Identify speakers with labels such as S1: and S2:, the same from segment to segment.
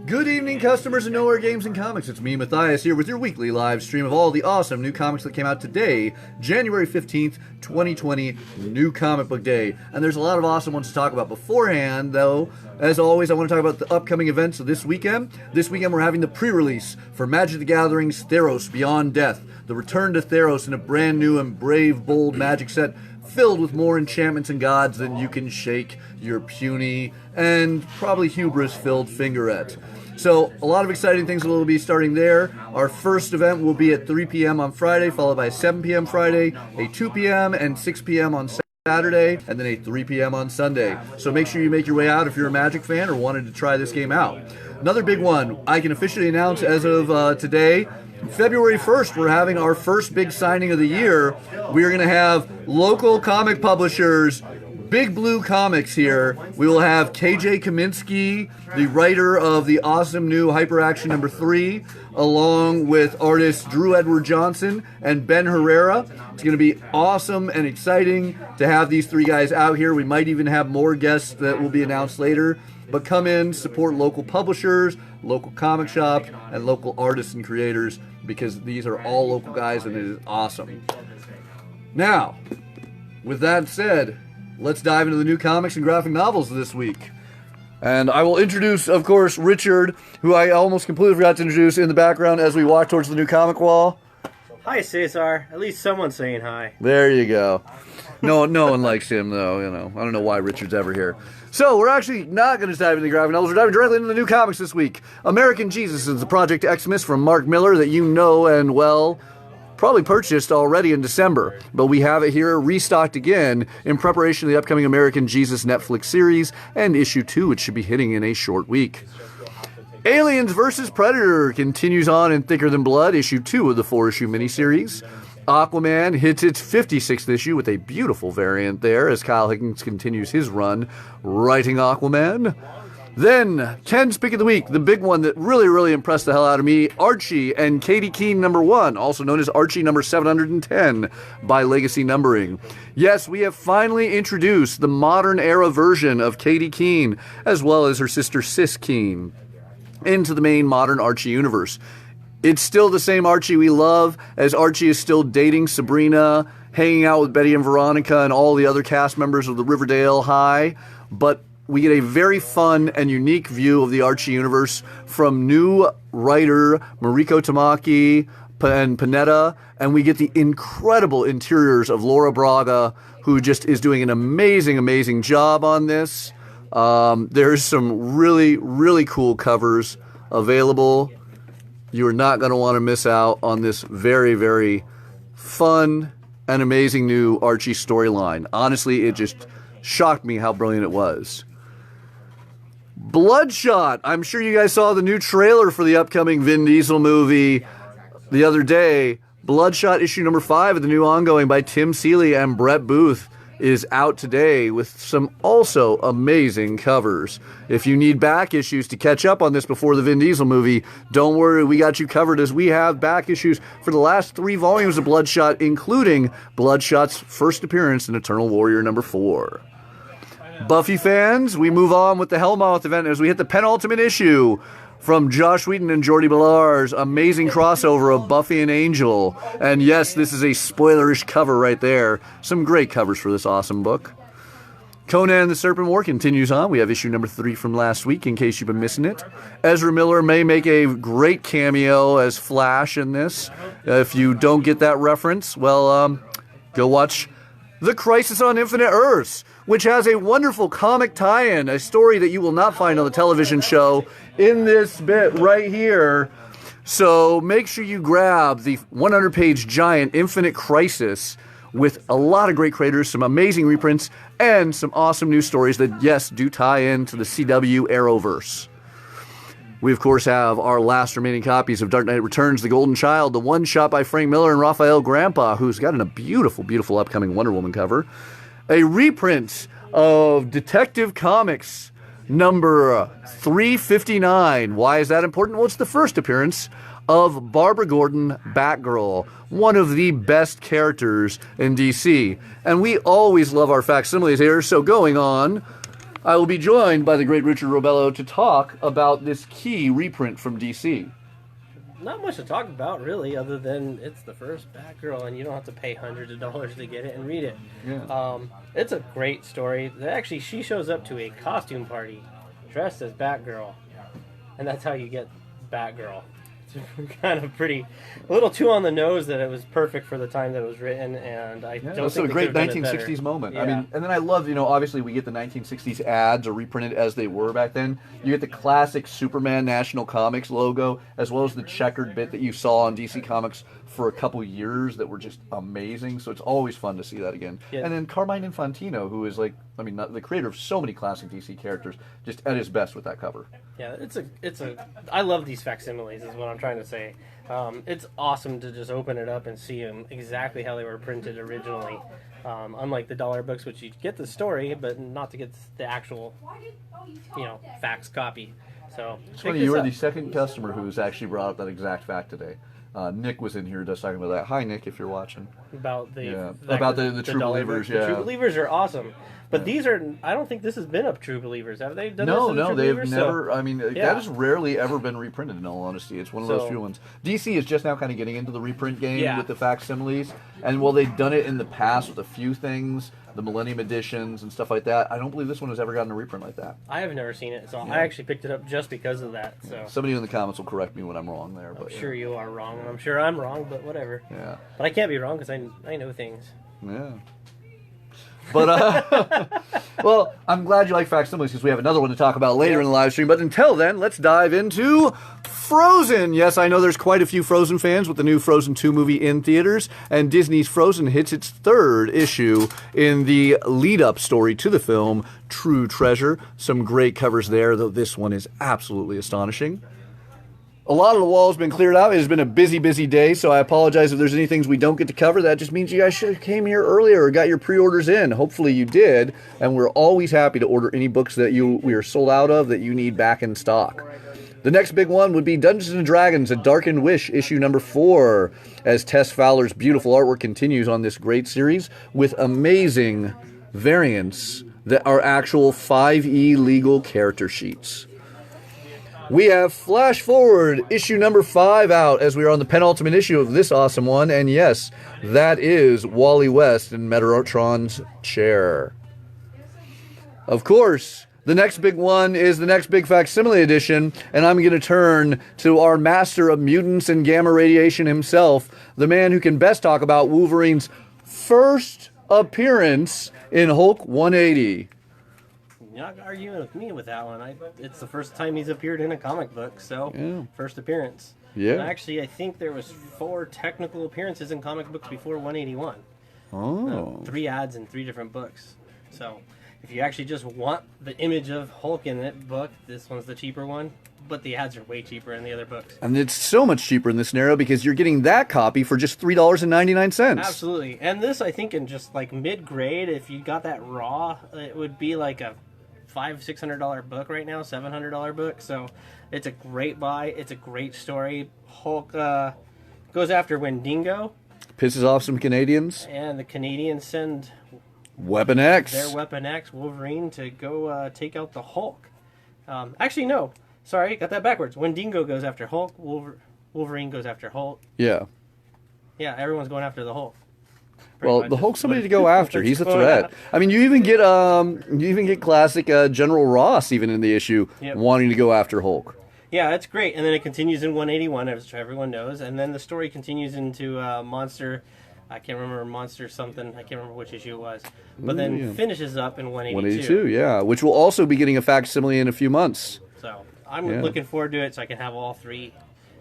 S1: Good evening, customers of Knowhere Games and Comics. It's me, Matthias, here with your weekly live stream of all the awesome new comics that came out today, January 15th, 2020, New Comic Book Day. And there's a lot of awesome ones to talk about beforehand, though. As always, I want to talk about the upcoming events of this weekend. This weekend, we're having the pre-release for Magic the Gathering's Theros Beyond Death, the return to Theros in a brand new and brave, bold Magic set filled with more enchantments and gods than you can shake your puny and probably hubris-filled finger at. So, a lot of exciting things will be starting there. Our first event will be at 3 p.m. on Friday, followed by a 7 p.m. Friday, a 2 p.m. and 6 p.m. on Saturday, and then a 3 p.m. on Sunday. So make sure you make your way out if you're a Magic fan or wanted to try this game out. Another big one, I can officially announce as of today, February 1st, we're having our first big signing of the year. We are going to have local comic publishers, Big Blue Comics here. We will have KJ Kaminsky, the writer of the awesome new Hyperaction number 3, along with artists Drew Edward Johnson and Ben Herrera. It's going to be awesome and exciting to have these three guys out here. We might even have more guests that will be announced later. But come in, support local publishers, local comic shops, and local artists and creators, because these are all local guys and it is awesome. Now, with that said, let's dive into the new comics and graphic novels this week. And I will introduce, of course, Richard, who I almost completely forgot to introduce in the background as we walk towards the new comic wall.
S2: Hi, Cesar. At least someone's saying hi.
S1: There you go. No one likes him, though, you know. I don't know why Richard's ever here. So, we're actually not going to dive into the graphic novels. We're diving directly into the new comics this week. American Jesus is the Project Xmas from Mark Miller that you know and, well, probably purchased already in December. But we have it here restocked again in preparation of the upcoming American Jesus Netflix series and issue 2, which should be hitting in a short week. Aliens vs. Predator continues on in Thicker Than Blood, issue 2 of the 4-issue miniseries. Aquaman hits its 56th issue with a beautiful variant there as Kyle Higgins continues his run writing Aquaman. Then, Ken's Pick of the Week, the big one that really impressed the hell out of me, Archie and Katie Keene number 1, also known as Archie number 710 by Legacy Numbering. Yes, we have finally introduced the modern era version of Katie Keene, as well as her sister Sis Keene, into the main modern Archie universe. It's still the same Archie we love, as Archie is still dating Sabrina, hanging out with Betty and Veronica and all the other cast members of the Riverdale High, but we get a very fun and unique view of the Archie universe from new writer Mariko Tamaki and Panetta, and we get the incredible interiors of Laura Braga, who just is doing an amazing job on this. There's some really cool covers available. You are not going to want to miss out on this very fun and amazing new Archie storyline. Honestly, it just shocked me how brilliant it was. Bloodshot. I'm sure you guys saw the new trailer for the upcoming Vin Diesel movie the other day. Bloodshot issue number 5 of the new ongoing by Tim Seeley and Brett Booth is out today with some also amazing covers. If you need back issues to catch up on this before the Vin Diesel movie, don't worry, we got you covered, as we have back issues for the last 3 volumes of Bloodshot, including Bloodshot's first appearance in Eternal Warrior number 4. Buffy fans, we move on with the Hellmouth event as we hit the penultimate issue from Josh Whedon and Jordi Millar's amazing crossover of Buffy and Angel. And yes, this is a spoilerish cover right there. Some great covers for this awesome book. Conan the Serpent War continues on. We have issue number 3 from last week, in case you've been missing it. Ezra Miller may make a great cameo as Flash in this. If you don't get that reference, well, go watch The Crisis on Infinite Earths, which has a wonderful comic tie-in, a story that you will not find on the television show in this bit right here. So make sure you grab the 100-page giant Infinite Crisis with a lot of great creators, some amazing reprints, and some awesome new stories that, yes, do tie into the CW Arrowverse. We, of course, have our last remaining copies of Dark Knight Returns, The Golden Child, the one-shot by Frank Miller and Raphael Grandpa, who's got a beautiful upcoming Wonder Woman cover. A reprint of Detective Comics number 359. Why is that important? Well, it's the first appearance of Barbara Gordon, Batgirl, one of the best characters in DC. And we always love our facsimiles here, so going on I will be joined by the great Richard Robello to talk about this key reprint from DC.
S2: Not much to talk about, really, other than it's the first Batgirl, and you don't have to pay hundreds of dollars to get it and read it.
S1: Yeah.
S2: It's a great story. Actually, she shows up to a costume party dressed as Batgirl, and that's how you get Batgirl. It's kind of pretty, a little too on the nose that it was perfect for the time that it was written, and I don't
S1: that's
S2: think
S1: a great 1960s moment.
S2: Yeah.
S1: I mean, and then I love, obviously we get the 1960s ads are reprinted as they were back then. You get the classic Superman National Comics logo, as well as the checkered bit that you saw on DC Comics for a couple years that were just amazing. So it's always fun to see that again.
S2: Yeah.
S1: And then Carmine Infantino, who is the creator of so many classic DC characters, just at his best with that cover.
S2: Yeah, I love these facsimiles, is what I'm trying to say. It's awesome to just open it up and see them exactly how they were printed originally. Unlike the dollar books, which you get the story, but not to get the actual, fax copy. So
S1: it's funny, you were the second customer who's actually brought up that exact fact today. Nick was in here just talking about that. Hi, Nick, if you're watching.
S2: About the
S1: True Believers.
S2: The True Believers are awesome, but these are. I don't think this has been a True Believers. Have they done this?
S1: No, they've
S2: Believers?
S1: never. That has rarely ever been reprinted. In all honesty, it's one of those few ones. DC is just now kind of getting into the reprint game with the facsimiles, and while they've done it in the past with a few things, the Millennium editions and stuff like that, I don't believe this one has ever gotten a reprint like that.
S2: I have never seen it, so I actually picked it up just because of that. So
S1: somebody in the comments will correct me when I'm wrong there.
S2: I'm sure you are wrong, and I'm sure I'm wrong, but whatever.
S1: Yeah.
S2: But I can't be wrong because I know things.
S1: Yeah. But, well, I'm glad you like facsimiles because we have another one to talk about later in the live stream. But until then, let's dive into Frozen. Yes, I know there's quite a few Frozen fans with the new Frozen 2 movie in theaters. And Disney's Frozen hits its third issue in the lead-up story to the film, True Treasure. Some great covers there, though this one is absolutely astonishing. A lot of the wall has been cleared out. It has been a busy, busy day, so I apologize if there's any things we don't get to cover. That just means you guys should have came here earlier or got your pre-orders in. Hopefully you did, and we're always happy to order any books that we are sold out of that you need back in stock. The next big one would be Dungeons & Dragons: A Darkened Wish, issue number 4, as Tess Fowler's beautiful artwork continues on this great series with amazing variants that are actual 5e legal character sheets. We have Flash Forward, issue number 5 out as we are on the penultimate issue of this awesome one. And yes, that is Wally West in Metatron's chair. Of course, the next big one is the next big facsimile edition. And I'm going to turn to our master of mutants and gamma radiation himself, the man who can best talk about Wolverine's first appearance in Hulk 180.
S2: You're not arguing with me with that one. It's the first time he's appeared in a comic book, so first appearance.
S1: Yeah.
S2: And actually, I think there was 4 technical appearances in comic books before 181.
S1: Oh.
S2: 3 ads in 3 different books. So if you actually just want the image of Hulk in that book, this one's the cheaper one. But the ads are way cheaper in the other books.
S1: And it's so much cheaper in this scenario because you're getting that copy for just $3.99.
S2: Absolutely. And this, I think, in just like mid-grade, if you got that raw, it would be like a $500-$600 book right now, $700 book. So it's a great buy. It's a great story. Hulk goes after Wendigo.
S1: Pisses off some Canadians.
S2: And the Canadians send
S1: Weapon X.
S2: Their Weapon X, Wolverine, to go take out the Hulk. Actually, no. Sorry, got that backwards. Wendigo goes after Hulk. Wolverine goes after Hulk.
S1: Yeah.
S2: Yeah, everyone's going after the Hulk.
S1: Well, the Hulk's somebody to go after. He's a threat. I mean, you even get classic General Ross even in the issue wanting to go after Hulk.
S2: Yeah, that's great. And then it continues in 181, as everyone knows. And then the story continues into Monster. I can't remember Monster something. I can't remember which issue it was. But then finishes up in 182.
S1: 182, yeah. Which will also be getting a facsimile in a few months.
S2: So I'm looking forward to it so I can have all 3.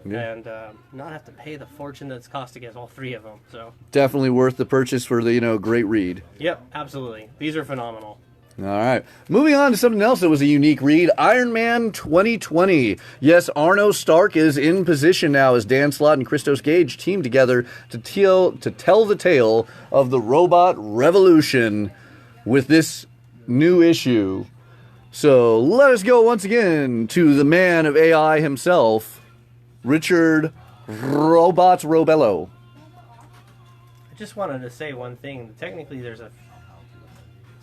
S2: And not have to pay the fortune that's cost to get all 3 of them. So
S1: definitely worth the purchase for the great read.
S2: Yep, absolutely. These are phenomenal.
S1: All right. Moving on to something else that was a unique read, Iron Man 2020. Yes, Arno Stark is in position now as Dan Slott and Christos Gage team together to tell the tale of the robot revolution with this new issue. So let us go once again to the man of AI himself, Richard Robots Robello.
S2: I just wanted to say one thing. Technically, there's a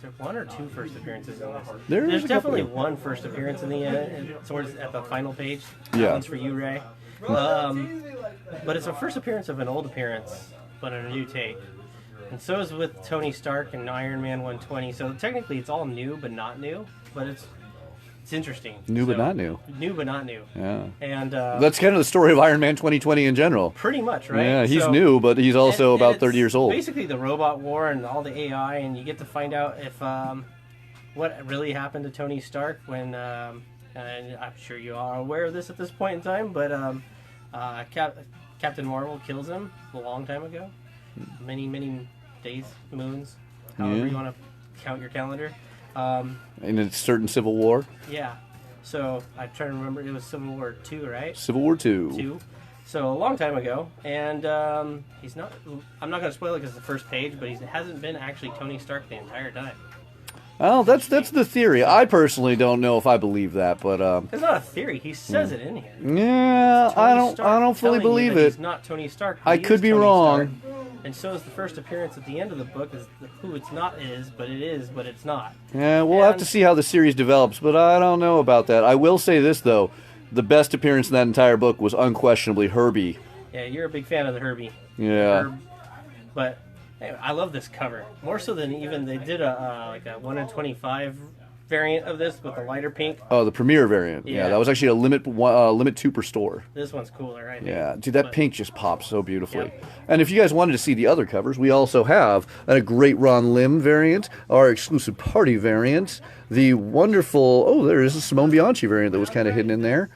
S2: there one or two first appearances in this?
S1: There's
S2: There's
S1: a
S2: definitely
S1: couple.
S2: one first appearance in the end, towards at the final page.
S1: Yeah.
S2: That one's for you, Ray. But it's a first appearance of an old appearance, but in a new take. And so is with Tony Stark and Iron Man 120. So technically, it's all new, but not new. But it's interesting.
S1: New but not new.
S2: New but not new.
S1: Yeah.
S2: And
S1: that's kind of the story of Iron Man 2020 in general.
S2: pretty much, right?
S1: Yeah, he's
S2: So-
S1: new, but he's also
S2: and
S1: about
S2: it's
S1: 30 years old.
S2: Basically, the robot war and all the AI, and you get to find out if what really happened to Tony Stark when, and I'm sure you are aware of this at this point in time, but Captain Marvel kills him a long time ago, many days, moons, however you want to count your calendar.
S1: In a certain Civil War.
S2: Yeah. So I'm trying to remember. It was Civil War II, right?
S1: Civil War II.
S2: Two. So a long time ago, and he's not. I'm not going to spoil it because it's the first page, but he hasn't been actually Tony Stark the entire time.
S1: Well, that's the theory. I personally don't know if I believe that, but
S2: It's not a theory. He says it in here.
S1: yeah, I
S2: Tony Stark
S1: don't fully
S2: telling you
S1: believe
S2: that
S1: it.
S2: He's not Tony Stark.
S1: I
S2: He
S1: could
S2: is
S1: be
S2: Tony
S1: wrong.
S2: Stark. And so is the first appearance at the end of the book. Is who it's not is, but it is, but it's not.
S1: Yeah, we'll have to see how the series develops, but I don't know about that. I will say this though: the best appearance in that entire book was unquestionably Herbie.
S2: Yeah, you're a big fan of the Herbie.
S1: Yeah.
S2: Herb. But anyway, I love this cover more so than even they did like a 1 in 25 variant of this with the lighter pink.
S1: Oh, the premiere variant. Yeah,
S2: Yeah.
S1: that was actually a limit 2 per store.
S2: This one's cooler, right?
S1: Yeah, dude, that
S2: But-
S1: pink just pops so beautifully.
S2: Yep.
S1: And if you guys wanted to see the other covers, we also have a great Ron Lim variant, our exclusive party variant, the wonderful, there is a Simone Bianchi variant that was kind of hidden in there.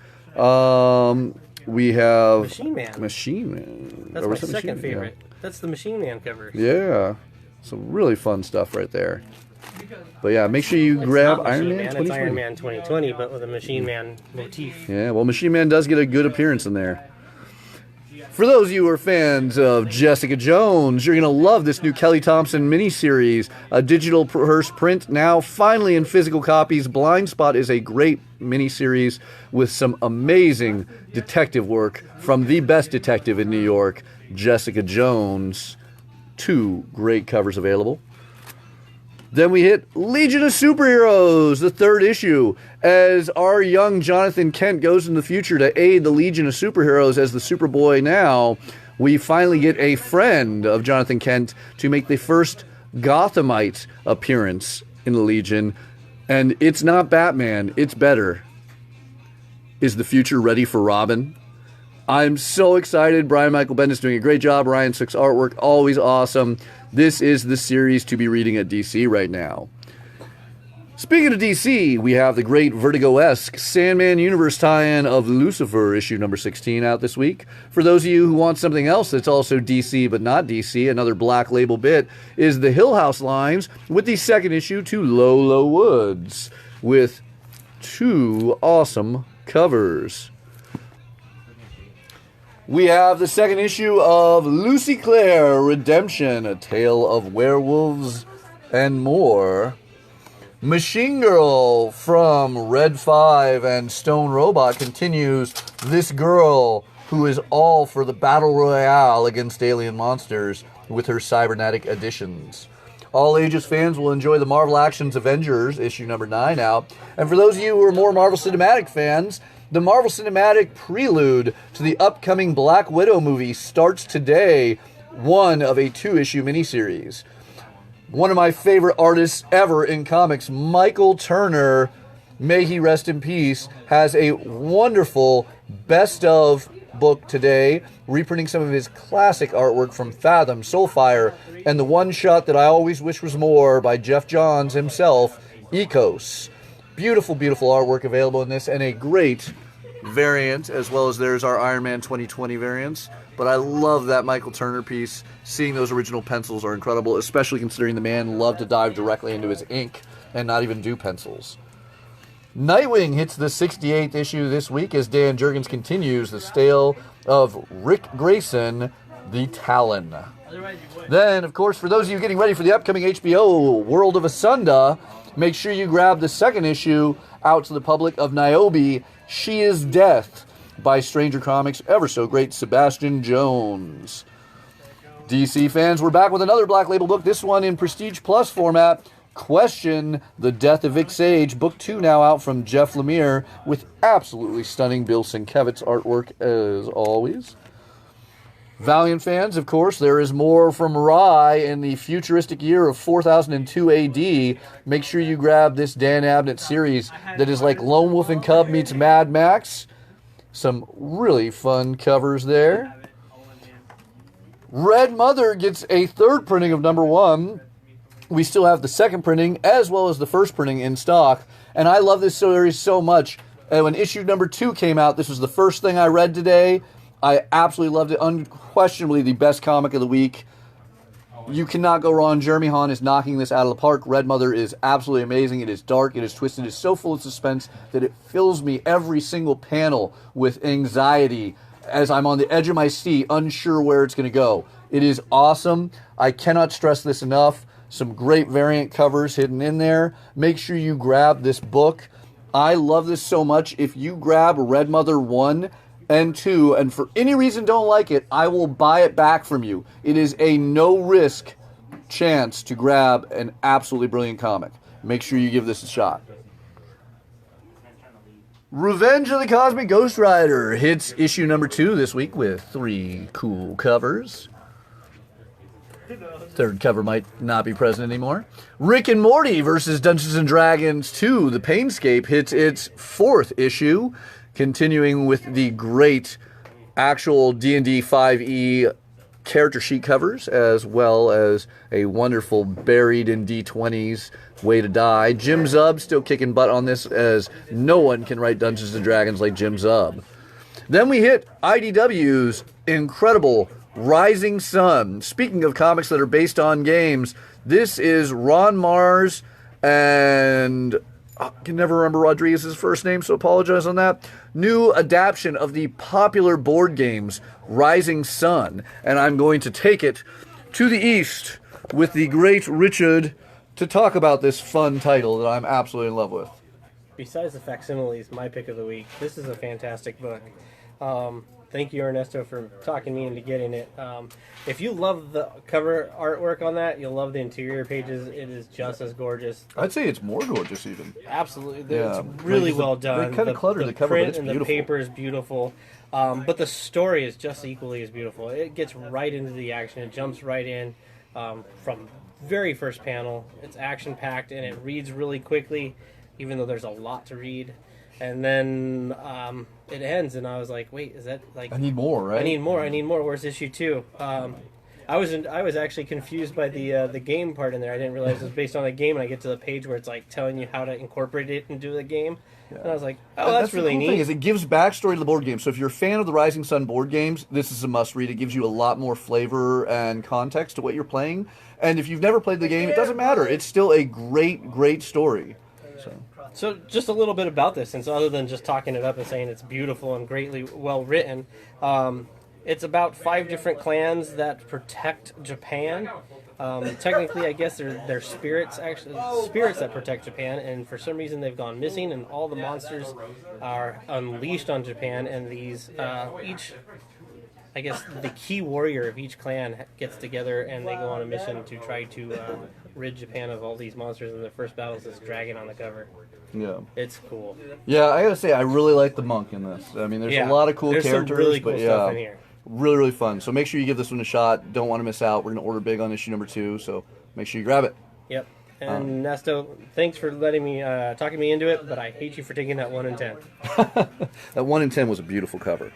S1: We have
S2: Machine Man.
S1: Machine Man.
S2: That's
S1: Or
S2: my
S1: was it Machine
S2: second
S1: Man?
S2: favorite. That's the Machine Man covers.
S1: Yeah. Some really fun stuff right there. But yeah, make sure you grab
S2: Not
S1: Iron
S2: Machine
S1: Man
S2: It's
S1: 2020.
S2: Iron Man 2020, but with a Machine Man motif.
S1: Yeah, well, Machine Man does get a good appearance in there. For those of you who are fans of Jessica Jones, you're going to love this new Kelly Thompson miniseries, a digital first print, now finally in physical copies. Blind Spot is a great miniseries with some amazing detective work from the best detective in New York, Jessica Jones. 2 great covers available. Then we hit Legion of Superheroes, the 3rd issue, as our young Jonathan Kent goes in the future to aid the Legion of Superheroes as the Superboy now. We finally get a friend of Jonathan Kent to make the first Gothamite appearance in the Legion. And it's not Batman, it's better. Is the future ready for Robin? I'm so excited. Brian Michael Bendis doing a great job. Ryan Sook's artwork, always awesome. This is the series to be reading at DC right now. Speaking of DC, we have the great Vertigo-esque Sandman Universe tie-in of Lucifer, issue number 16, out this week. For those of you who want something else that's also DC but not DC, another Black Label bit, is the Hill House lines with the 2nd issue to Lola Woods, with 2 awesome covers. We have the 2nd issue of Lucy Clare Redemption, a tale of werewolves and more. Machine Girl from Red 5 and Stone Robot continues this girl who is all for the battle royale against alien monsters with her cybernetic additions. All ages fans will enjoy the Marvel Actions Avengers, issue number 9 out. And for those of you who are more Marvel Cinematic fans, the Marvel Cinematic prelude to the upcoming Black Widow movie starts today, one of a 2-issue miniseries. One of my favorite artists ever in comics, Michael Turner, may he rest in peace, has a wonderful best of book today, reprinting some of his classic artwork from Fathom, Soulfire, and the one shot that I always wish was more by Jeff Johns himself, Ecos. Beautiful, beautiful artwork available in this, and a great variant, as well as there's our Iron Man 2020 variants. But I love that Michael Turner piece. Seeing those original pencils are incredible, especially considering the man loved to dive directly into his ink and not even do pencils. Nightwing hits the 68th issue this week as Dan Jurgens continues the tale of Rick Grayson, the Talon. Then, of course, for those of you getting ready for the upcoming HBO World of Asunda, make sure you grab the 2nd issue out to the public of Niobe, She is Death, by Stranger Comics' ever so great Sebastian Jones. DC fans, we're back with another Black Label book, this one in Prestige Plus format, Question: The Death of Vic Sage, Book 2 now out from Jeff Lemire, with absolutely stunning Bill Sienkiewicz's artwork as always. Valiant fans, of course, there is more from Rye in the futuristic year of 4002 AD. Make sure you grab this Dan Abnett series that is like Lone Wolf and Cub meets Mad Max. Some really fun covers there. Red Mother gets a third printing of number 1. We still have the second printing as well as the first printing in stock. And I love this series so much. And when issue number 2 came out, this was the first thing I read today. I absolutely loved it. Unquestionably the best comic of the week. You cannot go wrong. Jeremy Hahn is knocking this out of the park. Red Mother is absolutely amazing. It is dark. It is twisted. It is so full of suspense that it fills me every single panel with anxiety as I'm on the edge of my seat, unsure where it's going to go. It is awesome. I cannot stress this enough. Some great variant covers hidden in there. Make sure you grab this book. I love this so much. If you grab Red Mother 1 and 2, and for any reason don't like it, I will buy it back from you. It is a no-risk chance to grab an absolutely brilliant comic. Make sure you give this a shot. Revenge of the Cosmic Ghost Rider hits issue number 2 this week with 3 cool covers. Third cover might not be present anymore. Rick and Morty versus Dungeons & Dragons 2, The Painscape, hits its 4th issue, continuing with the great actual D&D 5e character sheet covers, as well as a wonderful buried in D20s Way to Die. Jim Zub still kicking butt on this, as no one can write Dungeons & Dragons like Jim Zub. Then we hit IDW's incredible Rising Sun. Speaking of comics that are based on games, this is Ron Mars and I can never remember Rodriguez's first name, so apologize on that. New adaptation of the popular board games Rising Sun, and I'm going to take it to the east with the great Richard to talk about this fun title that I'm absolutely in love with.
S2: Besides the facsimiles, my pick of the week, this is a fantastic book. Thank you, Ernesto, for talking me into getting it. If you love the cover artwork on that, you'll love the interior pages. It is just as gorgeous.
S1: I'd say it's more gorgeous even.
S2: Absolutely.
S1: Yeah.
S2: It's really well done.
S1: They kind of cluttered the cover, but it's
S2: and
S1: beautiful.
S2: The paper is beautiful. But the story is just equally as beautiful. It gets right into the action. It jumps right in from very first panel. It's action-packed, and it reads really quickly, even though there's a lot to read. And then it ends, and I was like, "Wait, is that like?"
S1: I need more, right?
S2: I need more. Where's issue 2? I was actually confused by the game part in there. I didn't realize it was based on a game, and I get to the page where it's like telling you how to incorporate it into the game, and I was like, "Oh, that's really
S1: the cool
S2: neat."
S1: Thing is, it gives backstory to the board game. So if you're a fan of the Rising Sun board games, this is a must-read. It gives you a lot more flavor and context to what you're playing. And if you've never played the game, it doesn't matter. It's still a great story.
S2: So just a little bit about this, since other than just talking it up and saying it's beautiful and greatly well written, it's about 5 different clans that protect Japan. Technically, I guess they're spirits that protect Japan, and for some reason they've gone missing, and all the monsters are unleashed on Japan, and these I guess the key warrior of each clan gets together and they go on a mission to try to rid Japan of all these monsters, and the first battle is this dragon on the cover.
S1: Yeah.
S2: It's cool.
S1: Yeah, I gotta say, I really like the monk in this. I mean, there's a lot of cool characters.
S2: Some really cool stuff in here.
S1: Really fun. So make sure you give this one a shot. Don't want to miss out. We're going to order big on issue number 2, so make sure you grab it.
S2: Yep. And Nesto, thanks for letting me, talking me into it, but I hate you for taking that 1 in 10.
S1: That 1 in 10 was a beautiful cover.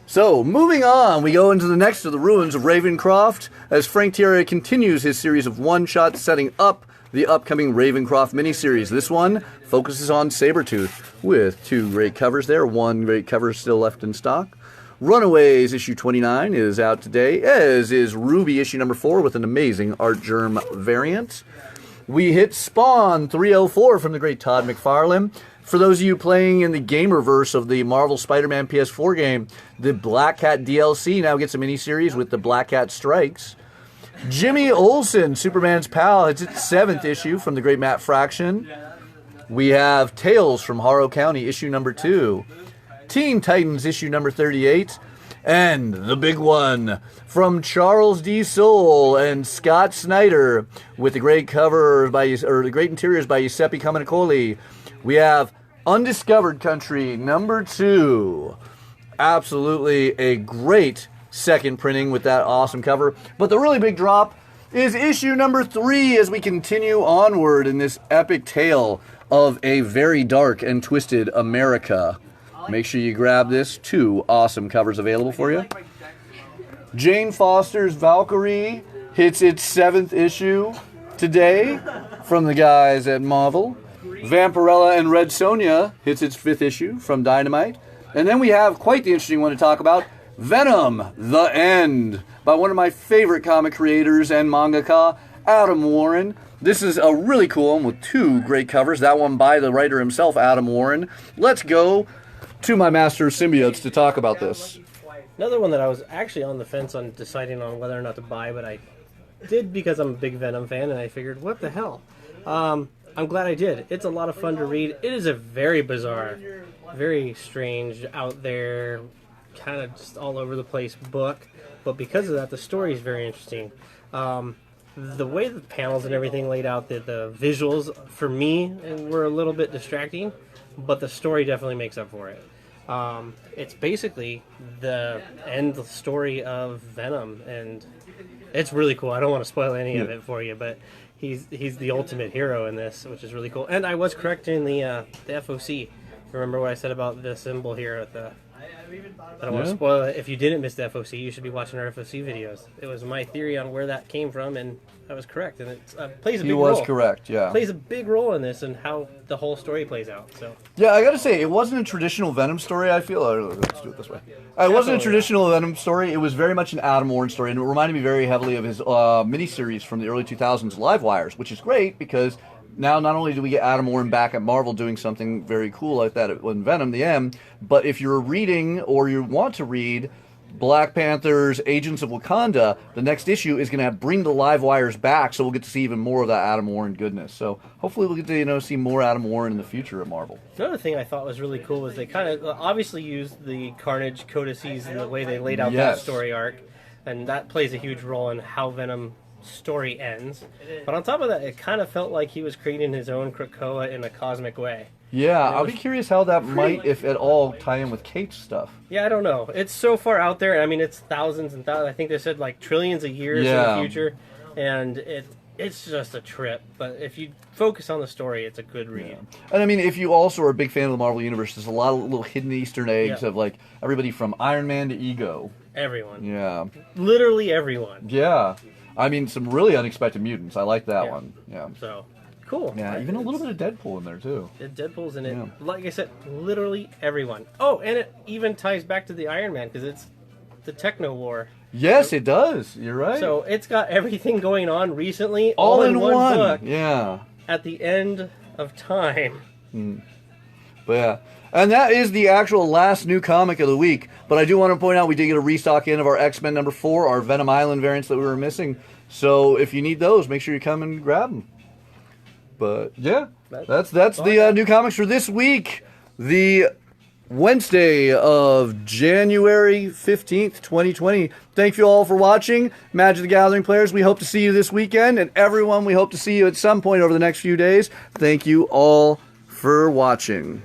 S1: So, moving on, we go into the next of the ruins of Ravencroft as Frank Tieri continues his series of one-shots setting up the upcoming Ravencroft miniseries. This one focuses on Sabretooth with 2 great covers there. 1 great cover still left in stock. Runaways issue 29 is out today, as is Ruby issue number 4 with an amazing Art Germ variant. We hit Spawn 304 from the great Todd McFarlane. For those of you playing in the Gamerverse of the Marvel Spider-Man PS4 game, the Black Cat DLC now gets a miniseries with the Black Cat Strikes. Jimmy Olsen, Superman's pal, it's its 7th issue from the great Matt Fraction. We have Tales from Harrow County, issue number 2. Teen Titans, issue number 38. And the big one from Charles D. Soule and Scott Snyder with the great cover by, or the great interiors by Giuseppe Camuncoli. We have Undiscovered Country #2. Absolutely a great second printing with that awesome cover. But the really big drop is issue #3 as we continue onward in this epic tale of a very dark and twisted America. Make sure you grab this. 2 awesome covers available for you. Jane Foster's Valkyrie hits its 7th issue today from the guys at Marvel. Vampirella and Red Sonja hits its 5th issue from Dynamite. And then we have quite the interesting one to talk about, Venom, The End, by one of my favorite comic creators and mangaka, Adam Warren. This is a really cool one with 2 great covers. That one by the writer himself, Adam Warren. Let's go to my master of symbiotes to talk about this.
S2: Another one that I was actually on the fence on deciding on whether or not to buy, but I did because I'm a big Venom fan, and I figured, what the hell? I'm glad I did. It's a lot of fun to read. It is a very bizarre, very strange, out there, kind of just all over the place book, but because of that, the story is very interesting. The way the panels and everything laid out, the visuals, for me, were a little bit distracting, but the story definitely makes up for it. It's basically the end story of Venom, and it's really cool. I don't want to spoil any of it for you, but he's the ultimate hero in this, which is really cool. And I was correct in the FOC. Remember what I said about the symbol here at the... I don't want to spoil it. If you didn't miss the FOC, you should be watching our FOC videos. It was my theory on where that came from, and I was correct. And it plays a big role.
S1: He was correct, yeah.
S2: Plays a big role in this and how the whole story plays out. So
S1: yeah, I gotta say, it wasn't a traditional Venom story, I feel. Let's do it this way. It wasn't a traditional Venom story. It was very much an Adam Warren story, and it reminded me very heavily of his miniseries from the early 2000s, Live Wires, which is great because now not only do we get Adam Warren back at Marvel doing something very cool like that in Venom, the M, but if you're reading or you want to read Black Panther's Agents of Wakanda, the next issue is going to bring the Live Wires back, so we'll get to see even more of that Adam Warren goodness. So hopefully we'll get to see more Adam Warren in the future at Marvel.
S2: Another thing I thought was really cool was they kind of obviously used the Carnage codices and the way they laid out that story arc, and that plays a huge role in how Venom story ends. But on top of that, it kind of felt like he was creating his own Krakoa in a cosmic way.
S1: Yeah, I'll be curious how that might, if at all, tie in with Kate's stuff.
S2: Yeah, I don't know. It's so far out there. I mean, it's thousands and thousands. I think they said like trillions of years in the future, and it's just a trip. But if you focus on the story, it's a good read.
S1: Yeah. And I mean, if you also are a big fan of the Marvel Universe, there's a lot of little hidden Easter eggs of like everybody from Iron Man to Ego.
S2: Everyone.
S1: Yeah.
S2: Literally everyone.
S1: Yeah. I mean, some really unexpected mutants. I like that one. Yeah.
S2: So, cool.
S1: Yeah, even a little bit of Deadpool in there, too.
S2: Deadpool's in it. Yeah. Like I said, literally everyone. Oh, and it even ties back to the Iron Man, because it's the Techno War.
S1: Yes, it does. You're right.
S2: So, it's got everything going on recently, all in one book.
S1: Yeah.
S2: At the end of time.
S1: But yeah. And that is the actual last new comic of the week. But I do want to point out we did get a restock in of our X-Men #4, our Venom Island variants that we were missing. So if you need those, make sure you come and grab them. But yeah, that's the new comics for this week. The Wednesday of January 15th, 2020. Thank you all for watching. Magic the Gathering players, we hope to see you this weekend. And everyone, we hope to see you at some point over the next few days. Thank you all for watching.